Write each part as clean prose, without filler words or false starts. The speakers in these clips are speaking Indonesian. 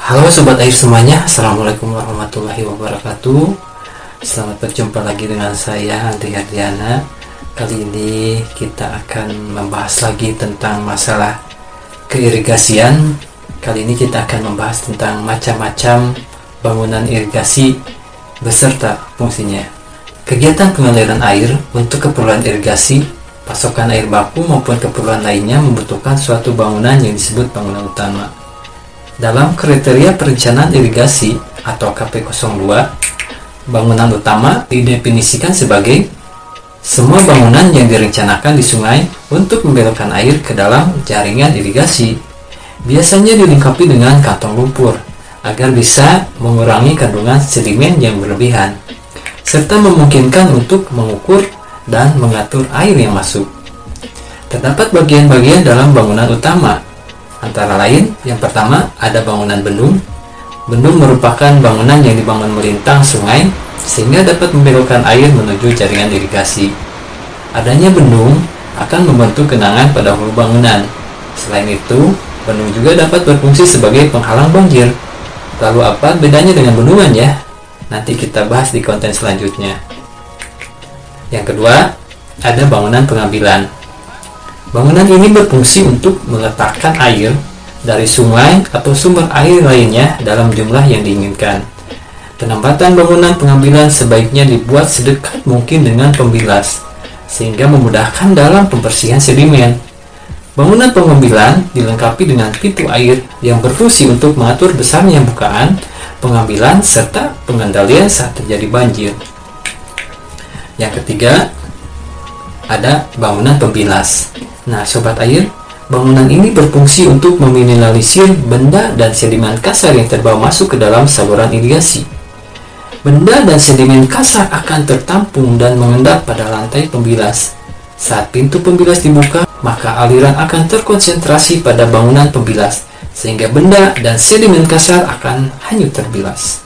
Halo Sobat Air semuanya, Assalamualaikum warahmatullahi wabarakatuh. Selamat berjumpa lagi dengan saya Andri Hardiana. Kali ini kita akan membahas lagi tentang masalah keirigasian. Kali ini kita akan membahas tentang macam-macam bangunan irigasi beserta fungsinya. Kegiatan pengaliran air untuk keperluan irigasi, pasokan air baku maupun keperluan lainnya membutuhkan suatu bangunan yang disebut bangunan utama. Dalam kriteria perencanaan irigasi atau KP02, bangunan utama didefinisikan sebagai semua bangunan yang direncanakan di sungai untuk membelokkan air ke dalam jaringan irigasi. Biasanya dilengkapi dengan kantong lumpur agar bisa mengurangi kandungan sedimen yang berlebihan, serta memungkinkan untuk mengukur dan mengatur air yang masuk. Terdapat bagian-bagian dalam bangunan utama. Antara lain, yang pertama ada bangunan bendung. Bendung merupakan bangunan yang dibangun melintang sungai sehingga dapat membelokkan air menuju jaringan irigasi. Adanya bendung akan membantu genangan pada hulu bangunan. Selain itu, bendung juga dapat berfungsi sebagai penghalang banjir. Lalu apa bedanya dengan bendungan ya? Nanti kita bahas di konten selanjutnya. Yang kedua, ada bangunan pengambilan. Bangunan ini berfungsi untuk meletakkan air dari sungai atau sumber air lainnya dalam jumlah yang diinginkan. Penempatan bangunan pengambilan sebaiknya dibuat sedekat mungkin dengan pembilas, sehingga memudahkan dalam pembersihan sedimen. Bangunan pengambilan dilengkapi dengan pintu air yang berfungsi untuk mengatur besarnya bukaan pengambilan serta pengendalian saat terjadi banjir. Yang ketiga, ada bangunan pembilas. Nah, Sobat Air, bangunan ini berfungsi untuk meminimalisir benda dan sedimen kasar yang terbawa masuk ke dalam saluran irigasi. Benda dan sedimen kasar akan tertampung dan mengendap pada lantai pembilas. Saat pintu pembilas dibuka, maka aliran akan terkonsentrasi pada bangunan pembilas, sehingga benda dan sedimen kasar akan hanyut terbilas.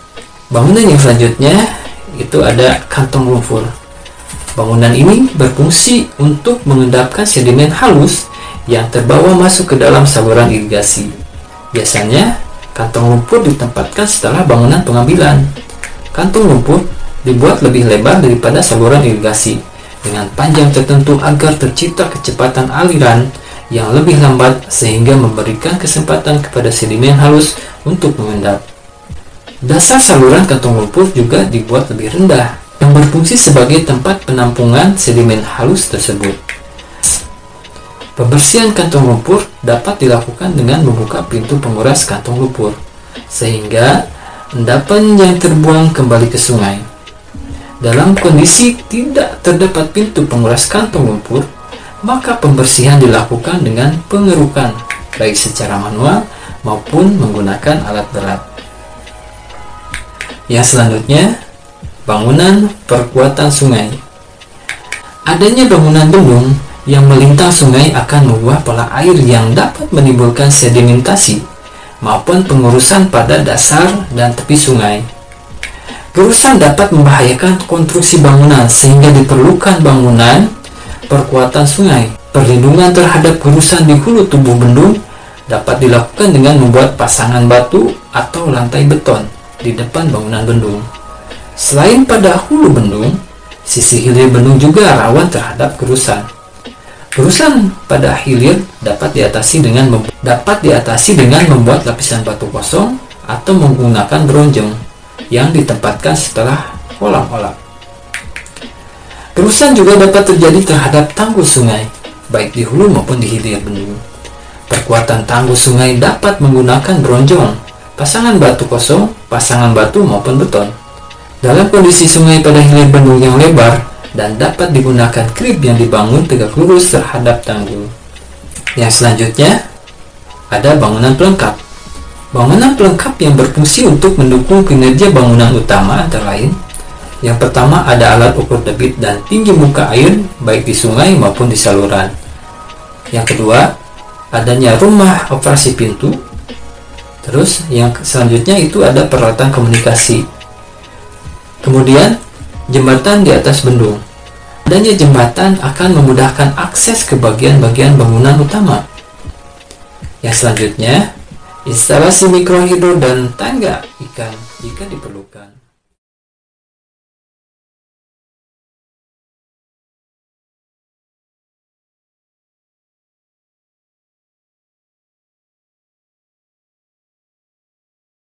Bangunan yang selanjutnya itu ada kantong lumpur. Bangunan ini berfungsi untuk mengendapkan sedimen halus yang terbawa masuk ke dalam saluran irigasi. Biasanya, kantong lumpur ditempatkan setelah bangunan pengambilan. Kantong lumpur dibuat lebih lebar daripada saluran irigasi, dengan panjang tertentu agar tercipta kecepatan aliran yang lebih lambat sehingga memberikan kesempatan kepada sedimen halus untuk mengendap. Dasar saluran kantong lumpur juga dibuat lebih rendah, yang berfungsi sebagai tempat penampungan sedimen halus tersebut. Pembersihan kantong lumpur dapat dilakukan dengan membuka pintu penguras kantong lumpur, sehingga endapan yang terbuang kembali ke sungai. Dalam kondisi tidak terdapat pintu penguras kantong lumpur, maka pembersihan dilakukan dengan pengerukan, baik secara manual maupun menggunakan alat berat. Yang selanjutnya, bangunan perkuatan sungai. Adanya bangunan bendung yang melintang sungai akan mengubah pola air yang dapat menimbulkan sedimentasi maupun pengurusan pada dasar dan tepi sungai. Gerusan dapat membahayakan konstruksi bangunan sehingga diperlukan bangunan perkuatan sungai. Perlindungan terhadap gerusan di hulu tubuh bendung dapat dilakukan dengan membuat pasangan batu atau lantai beton di depan bangunan bendung. Selain pada hulu bendung, sisi hilir bendung juga rawan terhadap gerusan. Gerusan pada hilir dapat diatasi dengan membuat lapisan batu kosong atau menggunakan bronjong yang ditempatkan setelah kolam olah. Gerusan juga dapat terjadi terhadap tanggul sungai, baik di hulu maupun di hilir bendung. Perkuatan tanggul sungai dapat menggunakan bronjong, pasangan batu kosong, pasangan batu maupun beton. Dalam kondisi sungai pada hilir bendung yang lebar dan dapat digunakan krib yang dibangun tegak lurus terhadap tanggul. Yang selanjutnya, ada bangunan pelengkap. Bangunan pelengkap yang berfungsi untuk mendukung kinerja bangunan utama antara lain. Yang pertama ada alat ukur debit dan tinggi muka air baik di sungai maupun di saluran. Yang kedua, adanya rumah operasi pintu. Terus yang selanjutnya itu ada peralatan komunikasi. Kemudian, jembatan di atas bendung. Adanya jembatan akan memudahkan akses ke bagian-bagian bangunan utama. Yang selanjutnya, instalasi mikrohidro dan tangga ikan jika diperlukan.